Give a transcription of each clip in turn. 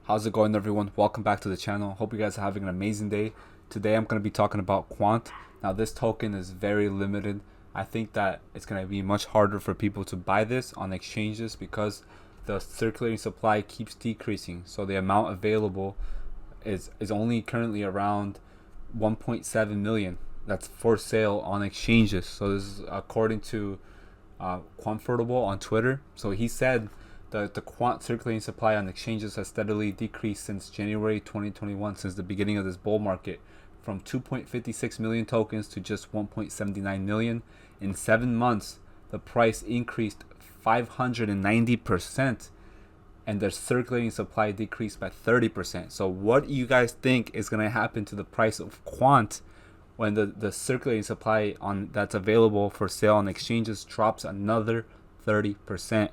How's it going, everyone? Welcome back to the channel. Hope you guys are having an amazing day. Today I'm going to be talking about Quant. Now this token is very limited. I think that it's going to be much harder for people to buy this on exchanges because the circulating supply keeps decreasing. So the amount available is only currently around 1.7 million that's for sale on exchanges. So this is according to Quantfordable on Twitter. So he said the quant circulating supply on exchanges has steadily decreased since January 2021, since the beginning of this bull market, from 2.56 million tokens to just 1.79 million. In 7 months, the price increased 590%, and the circulating supply decreased by 30%. So what do you guys think is going to happen to the price of Quant when the circulating supply on that's available for sale on exchanges drops another 30%?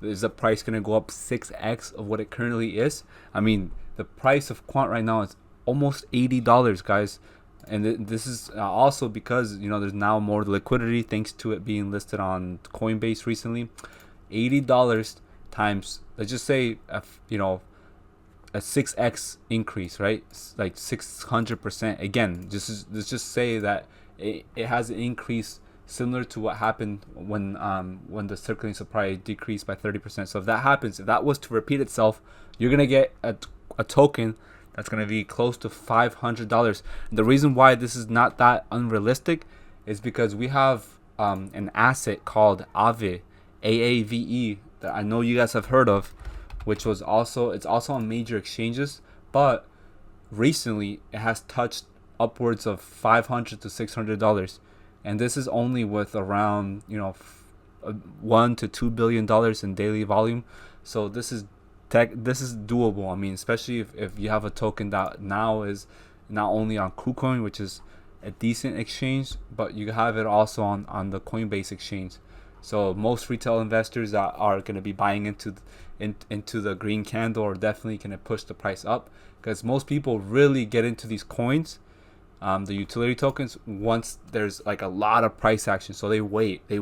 Is the price going to go up 6x of what it currently is? I mean, the price of Quant right now is almost $80, guys. And this is also because, there's now more liquidity thanks to it being listed on Coinbase recently. $80 times, let's just say, a 6x increase, right? Like 600%. Again, let's just say that it has an increase similar to what happened when the circulating supply decreased by 30%. So if that happens, if that was to repeat itself, you're gonna get a token that's gonna be close to $500. And the reason why this is not that unrealistic is because we have an asset called Aave, AAVE, that I know you guys have heard of, which was also on major exchanges, but recently it has touched upwards of $500 to $600. And this is only with around $1 to $2 billion in daily volume. So this is doable. I mean, especially if you have a token that now is not only on KuCoin, which is a decent exchange, but you have it also on the Coinbase exchange. So most retail investors that are going to be buying into the green candle are definitely going to push the price up, because most people really get into these coins, the utility tokens, once there's like a lot of price action. So they wait. They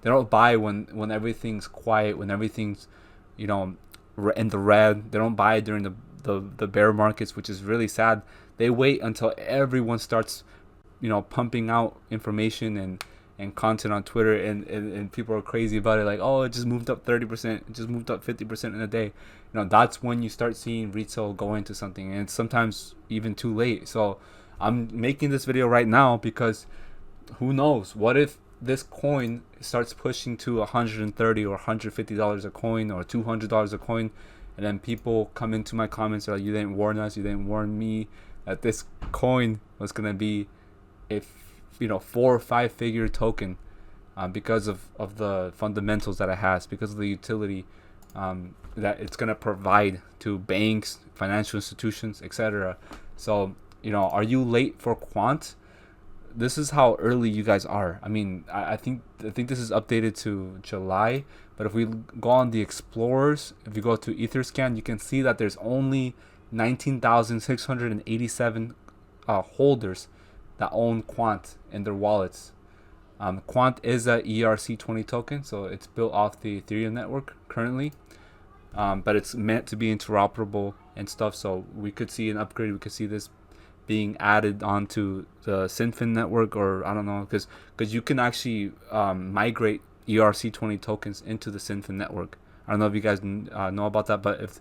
don't buy when everything's quiet, when everything's in the red. They don't buy during the bear markets, which is really sad. They wait until everyone starts pumping out information and content on Twitter, and people are crazy about it, like, oh, it just moved up 30%, it just moved up 50% in a day. That's when you start seeing retail go into something, and it's sometimes even too late. So I'm making this video right now because who knows, what if this coin starts pushing to $130 or $150 a coin, or $200 a coin, and then people come into my comments and are like, you didn't warn us, you didn't warn me that this coin was gonna be a 4 or 5 figure token, because of the fundamentals that it has, because of the utility that it's going to provide to banks, financial institutions, etc. So are you late for Quant? This is how early you guys are. I mean, I think this is updated to July, but if we go on the explorers, if you go to Etherscan, you can see that there's only 19,687 holders that own Quant in their wallets. Quant is a ERC20 token, so it's built off the Ethereum network currently, but it's meant to be interoperable and stuff. So we could see an upgrade. We could see this being added onto the Synfin network, or I don't know, because you can actually migrate ERC20 tokens into the Synfin network. I don't know if you guys know about that, but if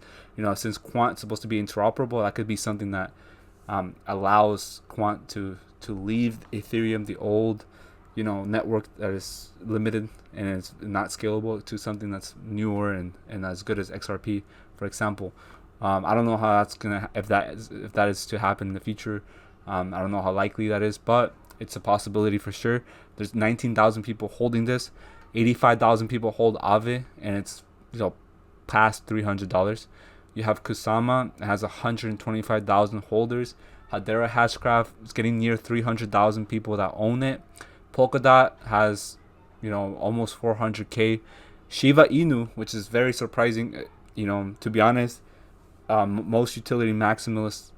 since Quant is supposed to be interoperable, that could be something that allows Quant to leave Ethereum, the old network that is limited and it's not scalable, to something that's newer and as good as XRP, for example. I don't know how that's gonna, if that is to happen in the future. I don't know how likely that is, but it's a possibility for sure. There's 19,000 people holding this. 85,000 people hold Aave, and it's past $300. You have Kusama, it has 125,000 holders. Hadera Hashgraph is getting near 300,000 people that own it. Polkadot has almost 400k. Shiba Inu, which is very surprising, to be honest, most utility maximalists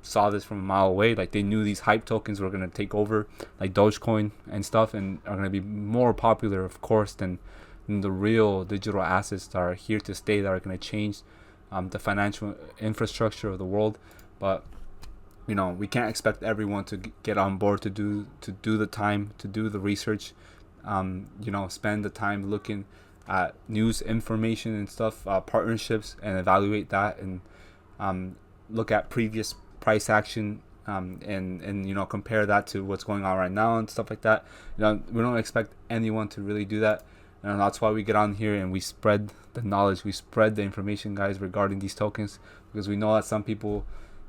saw this from a mile away. Like, they knew these hype tokens were going to take over, like Dogecoin and stuff, and are going to be more popular, of course, than the real digital assets that are here to stay, that are going to change the financial infrastructure of the world. But we can't expect everyone to get on board to do the time, to do the research, spend the time looking at news information and stuff, partnerships, and evaluate that, and look at previous price action, and compare that to what's going on right now and stuff like that. We don't expect anyone to really do that, and that's why we get on here and we spread the knowledge, we spread the information, guys, regarding these tokens, because we know that some people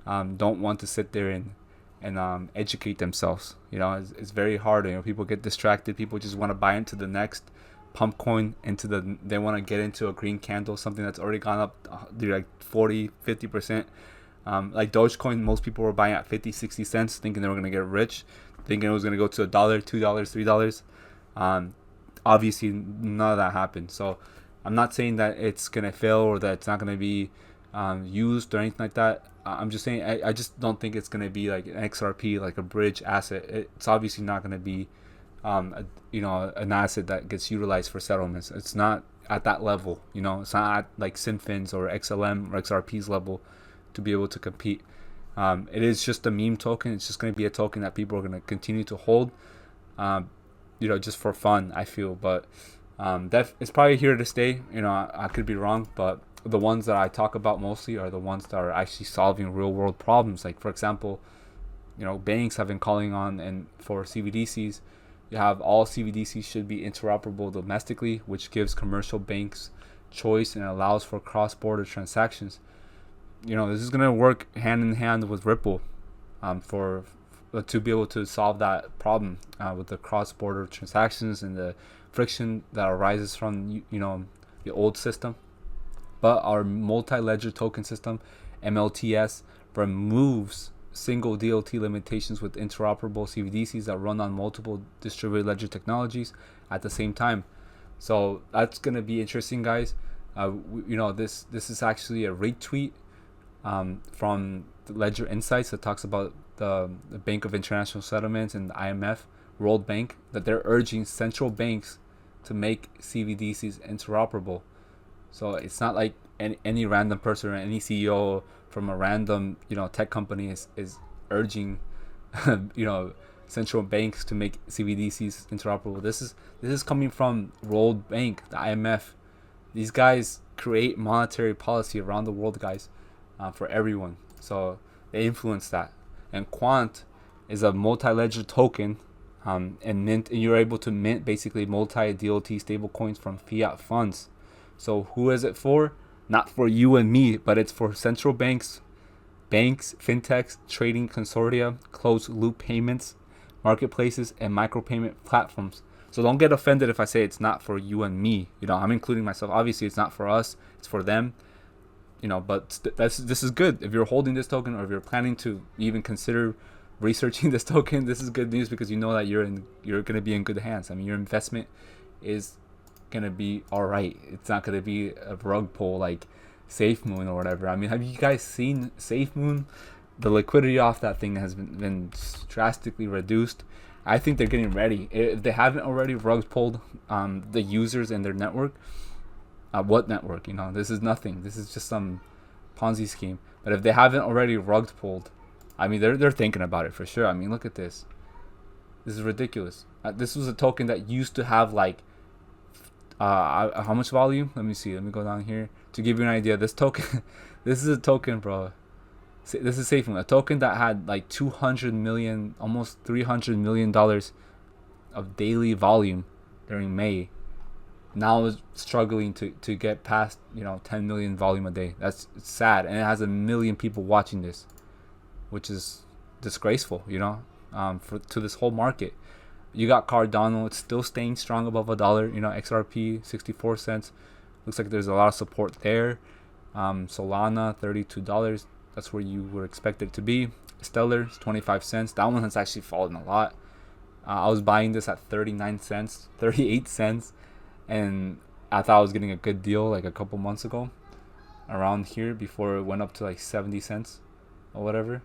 don't want to sit there and educate themselves. It's very hard. People get distracted. People just want to buy into the next pump coin, they want to get into a green candle, something that's already gone up like 40-50%. Like Dogecoin, most people were buying at 50-60 cents, thinking they were going to get rich, thinking it was going to go to $1, $2, $3. Obviously none of that happened. So I'm not saying that it's going to fail or that it's not going to be used or anything like that. I'm just saying I just don't think it's going to be like an XRP, like a bridge asset. It's obviously not going to be an asset that gets utilized for settlements. It's not at that level. It's not at like Synfins or XLM or XRP's level to be able to compete. It is just a meme token. It's just going to be a token that people are going to continue to hold, just for fun, I feel. But it's probably here to stay. I could be wrong, but the ones that I talk about mostly are the ones that are actually solving real world problems. Like, for example, banks have been calling on and for CBDCs. You have all CBDCs should be interoperable domestically, which gives commercial banks choice and allows for cross-border transactions. This is going to work hand in hand with Ripple to be able to solve that problem with the cross-border transactions and the friction that arises from the old system. But our multi-ledger token system, MLTS, removes single DLT limitations with interoperable CBDCs that run on multiple distributed ledger technologies at the same time. So that's going to be interesting, guys. This is actually a retweet from the Ledger Insights that talks about the Bank of International Settlements and the IMF, World Bank, that they're urging central banks to make CBDCs interoperable. So it's not like any random person or any CEO from a random tech company is urging central banks to make CBDCs interoperable. This is coming from World Bank, the IMF. These guys create monetary policy around the world, guys, for everyone. So they influence that. And Quant is a multi-ledger token, and you're able to mint basically multi-DLT stablecoins from fiat funds. So who is it for? Not for you and me, but it's for central banks, fintechs, trading consortia, closed loop payments, marketplaces, and micropayment platforms. So don't get offended if I say it's not for you and me. I'm including myself. Obviously, it's not for us. It's for them. But this is good. If you're holding this token, or if you're planning to even consider researching this token, this is good news, because you know that you're going to be in good hands. I mean, your investment is gonna be all right. It's not gonna be a rug pull like SafeMoon or whatever. I mean, have you guys seen SafeMoon? The liquidity off that thing has been drastically reduced. I think they're getting ready. If they haven't already rug pulled the users in their network, what network? This is nothing. This is just some Ponzi scheme. But if they haven't already rug pulled, I mean, they're thinking about it for sure. I mean, look at this. This is ridiculous. This was a token that used to have like how much volume? Let me see. Let me go down here to give you an idea. This token, this is a token, bro. This is SafeMoon, a token that had like 200 million, almost $300 million of daily volume during May. Now is struggling to get past 10 million volume a day. It's sad, and it has 1 million people watching this, which is disgraceful. To this whole market. You got Cardano, it's still staying strong above $1. XRP 64 cents. Looks like there's a lot of support there. Solana $32. That's where you would expect it to be. Stellar 25 cents. That one has actually fallen a lot. I was buying this at 39 cents, 38 cents, and I thought I was getting a good deal like a couple months ago, around here, before it went up to like 70 cents or whatever.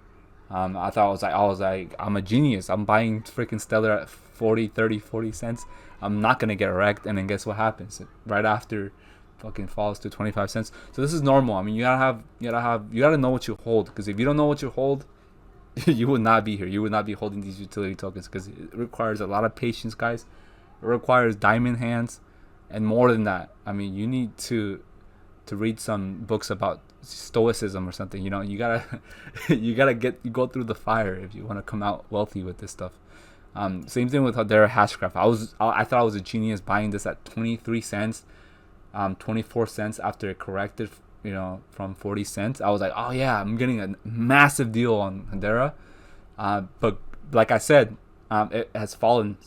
I thought I was like, I'm a genius. I'm buying freaking Stellar at 40 cents. I'm not gonna get wrecked. And then guess what happens? Right after fucking falls to 25 cents. So this is normal. I mean, you gotta know what you hold, because if you don't know what you hold, you would not be here. You would not be holding these utility tokens, because it requires a lot of patience, guys. It requires diamond hands, and more than that. I mean, you need to read some books about stoicism or something. You know, you gotta you go through the fire if you want to come out wealthy with this stuff. Same thing with Hedera Hashgraph. I thought I was a genius buying this at 23 cents, 24 cents after it corrected, you know, from 40 cents. I was like, oh yeah, I'm getting a massive deal on Hedera. But like I said, it has fallen.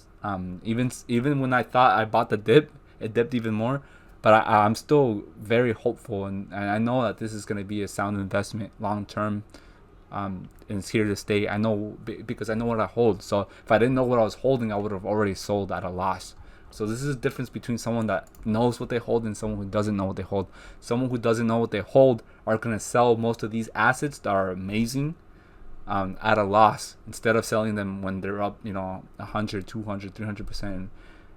Even when I thought I bought the dip, it dipped even more. But I'm still very hopeful, and I know that this is going to be a sound investment long term. And it's here to stay. I know, because I know what I hold. So if I didn't know what I was holding, I would have already sold at a loss. So this is the difference between someone that knows what they hold and someone who doesn't know what they hold. Someone who doesn't know what they hold are going to sell most of these assets that are amazing at a loss, instead of selling them when they're up, you know, 100, 200, 300%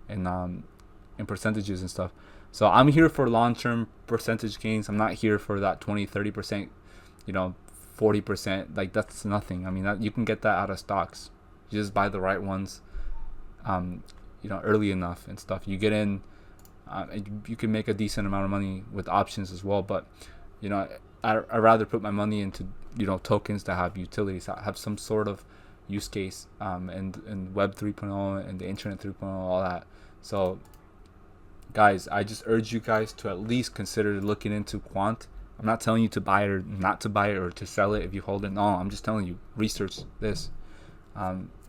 in percentages and stuff. So I'm here for long-term percentage gains. I'm not here for that 20, 30%, you know, 40%. Like, that's nothing. I mean, you can get that out of stocks. You just buy the right ones, you know, early enough and stuff. You get in, you can make a decent amount of money with options as well. But, you know, I'd rather put my money into, you know, tokens that have utilities, that have some sort of use case, and Web 3.0 and the Internet 3.0, all that. So, guys, I just urge you guys to at least consider looking into Quant. I'm not telling you to buy it or not to buy it or to sell it if you hold it. No, I'm just telling you, research this.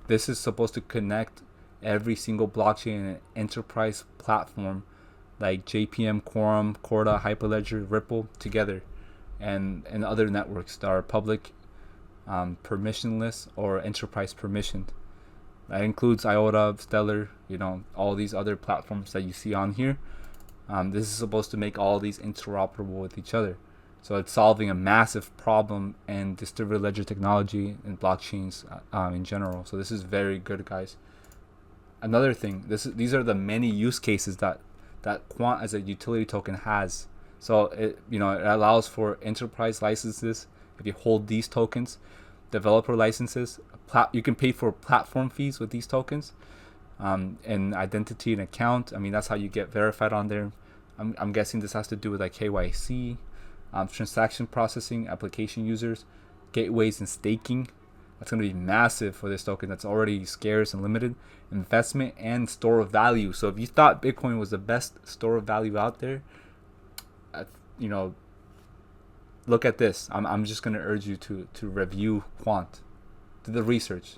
This is supposed to connect every single blockchain and enterprise platform like JPM, Quorum, Corda, Hyperledger, Ripple together, and other networks that are public, permissionless, or enterprise permissioned. That includes IOTA, Stellar, you know, all these other platforms that you see on here. This is supposed to make all these interoperable with each other. So it's solving a massive problem in distributed ledger technology and blockchains in general. So this is very good, guys. Another thing, these are the many use cases that Quant as a utility token has. So it allows for enterprise licenses if you hold these tokens, developer licenses. You can pay for platform fees with these tokens, and identity and account. I mean, that's how you get verified on there. I'm guessing this has to do with like KYC, transaction processing, application users, gateways, and staking. That's going to be massive for this token that's already scarce and limited. Investment and store of value. So if you thought Bitcoin was the best store of value out there, you know, look at this. I'm just going to urge you to review Quant. Do the research.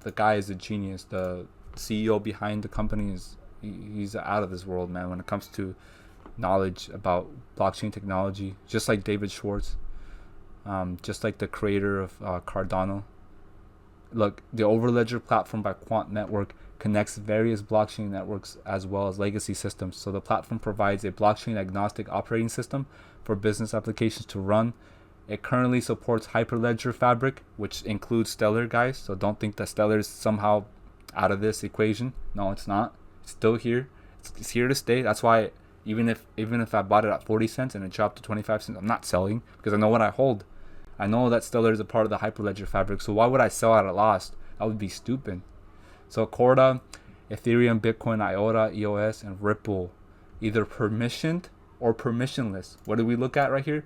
The guy is a genius. The CEO behind the company he's out of this world, man, when it comes to knowledge about blockchain technology. Just like David Schwartz, just like the creator of Cardano. Look, the Overledger platform by Quant Network connects various blockchain networks as well as legacy systems. So the platform provides a blockchain agnostic operating system for business applications to run. It currently supports Hyperledger Fabric, which includes Stellar, guys. So don't think that Stellar is somehow out of this equation. No, it's not. It's still here. It's here to stay. That's why even if I bought it at 40 cents and it dropped to 25 cents, I'm not selling, because I know what I hold. I know that Stellar is a part of the Hyperledger Fabric. So why would I sell at a loss? That would be stupid. So Corda, Ethereum, Bitcoin, IOTA, EOS, and Ripple, either permissioned or permissionless. What do we look at right here?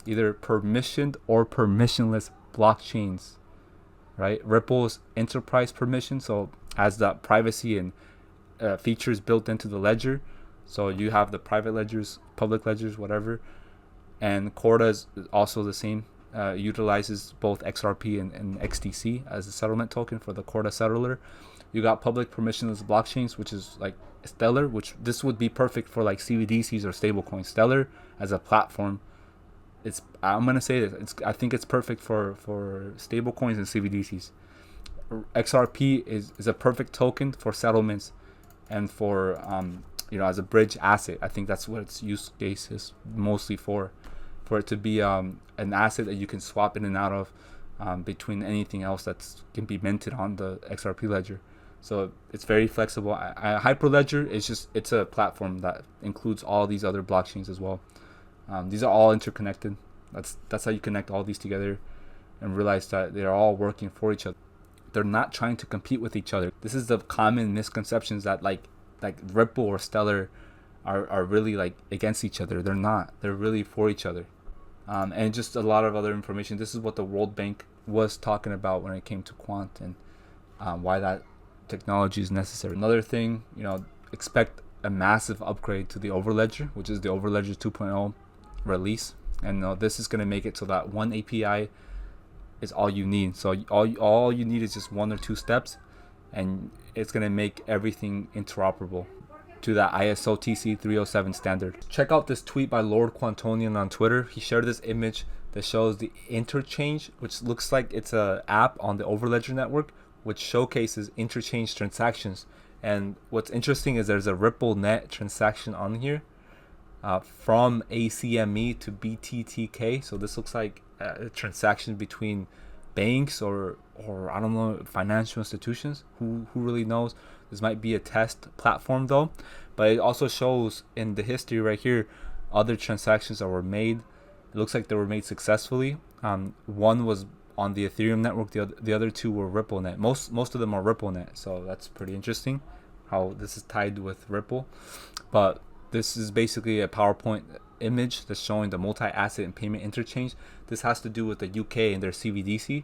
Either permissioned or permissionless blockchains, right? Ripple's enterprise permission, so has that privacy and features built into the ledger. So you have the private ledgers, public ledgers, whatever. And Corda is also the same. Utilizes both XRP and XTC as a settlement token for the Corda settler. You got public permissionless blockchains, which is like Stellar, which this would be perfect for like CBDCs or stablecoins. Stellar as a platform, I'm gonna say this. I think it's perfect for stablecoins and CBDCs. XRP is a perfect token for settlements and for as a bridge asset. I think that's what its use case is mostly for it to be an asset that you can swap in and out of between anything else that can be minted on the XRP ledger. So it's very flexible. Hyperledger is just, it's a platform that includes all these other blockchains as well. These are all interconnected. That's how you connect all these together and realize that they're all working for each other. They're not trying to compete with each other. This is the common misconceptions that like Ripple or Stellar are really like against each other. They're not. They're really for each other. And just a lot of other information. This is what the World Bank was talking about when it came to Quant and why that technology is necessary. Another thing, expect a massive upgrade to the Overledger, which is the Overledger 2.0 release. And this is going to make it so that one API is all you need. So all you need is just one or two steps, and it's going to make everything interoperable to that ISO TC 307 standard. Check out this tweet by Lord Quantonian on Twitter. He shared this image that shows the interchange, which looks like it's an app on the Overledger network, which showcases interchange transactions. And what's interesting is there's a Ripple net transaction on here from ACME to BTTK. So this looks like a transaction between banks or I don't know, financial institutions. Who really knows? This might be a test platform though, but it also shows in the history right here other transactions that were made. It looks like they were made successfully. One was on the Ethereum network. The other two were RippleNet. Most of them are RippleNet, so that's pretty interesting how this is tied with Ripple. But this is basically a PowerPoint image that's showing the multi-asset and payment interchange. This has to do with the UK and their CBDC.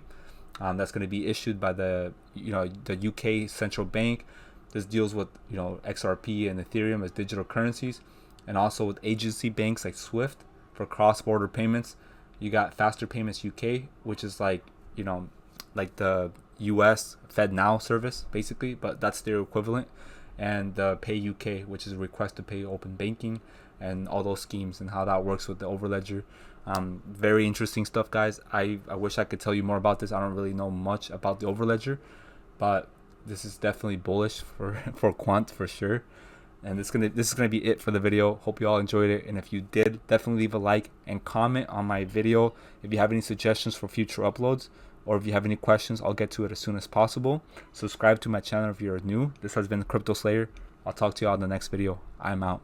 That's going to be issued by the UK central bank. This deals with XRP and Ethereum as digital currencies, and also with agency banks like Swift for cross-border payments. You got Faster Payments UK, which is like the US FedNow service basically, but that's their equivalent, and the Pay UK, which is a request to pay open banking and all those schemes and how that works with the Overledger. Very interesting stuff, guys. I wish I could tell you more about this. I don't really know much about the Overledger, but this is definitely bullish for Quant for sure. And this is gonna be it for the video. Hope you all enjoyed it, and if you did, definitely leave a like and comment on my video. If you have any suggestions for future uploads, or if you have any questions, I'll get to it as soon as possible. Subscribe to my channel if you're new. This has been Crypto Slayer. I'll talk to you all in the next video. I'm out.